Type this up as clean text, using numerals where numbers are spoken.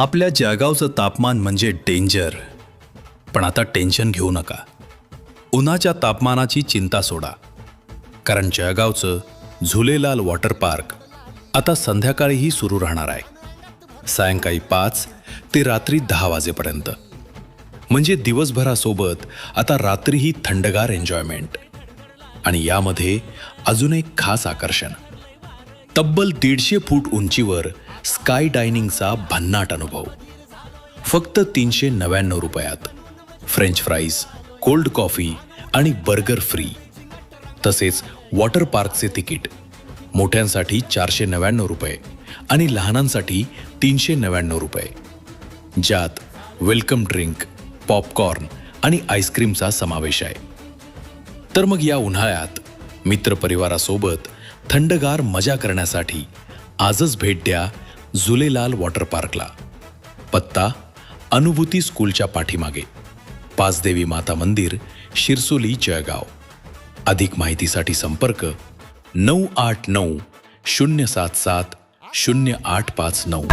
आपल्या जळगावचं तापमान म्हणजे डेंजर. पण आता टेन्शन घेऊ नका. उन्हाच्या तापमानाची चिंता सोडा. कारण जळगावचं झुलेलाल वॉटर पार्क आता संध्याकाळीही सुरू राहणार आहे. सायंकाळी 5 ते रात्री 10 वाजेपर्यंत. म्हणजे दिवसभरासोबत आता रात्रीही थंडगार एन्जॉयमेंट. आणि यामध्ये अजून एक खास आकर्षण. तब्बल 150 फूट उंचीवर स्काय डायनिंगचा भन्नाट अनुभव. फक्त 399 रुपयात. फ्रेंच फ्राईज, कोल्ड कॉफी आणि बर्गर फ्री. तसेच वॉटर पार्कचे तिकीट मोठ्यांसाठी 499 रुपये आणि लहानांसाठी 399 रुपये, ज्यात वेलकम ड्रिंक, पॉपकॉर्न आणि आईस्क्रीमचा समावेश आहे. तर मग या उन्हाळ्यात मित्रपरिवारासोबत थंडगार मजा करण्यासाठी आजच भेट द्या झुलेलाल वॉटर पार्कला. पत्ता अनुभूती स्कूलच्या पाठीमागे, पाचदेवी माता मंदिर, शिरसोली, जळगाव. अधिक माहितीसाठी संपर्क 989 077 0859.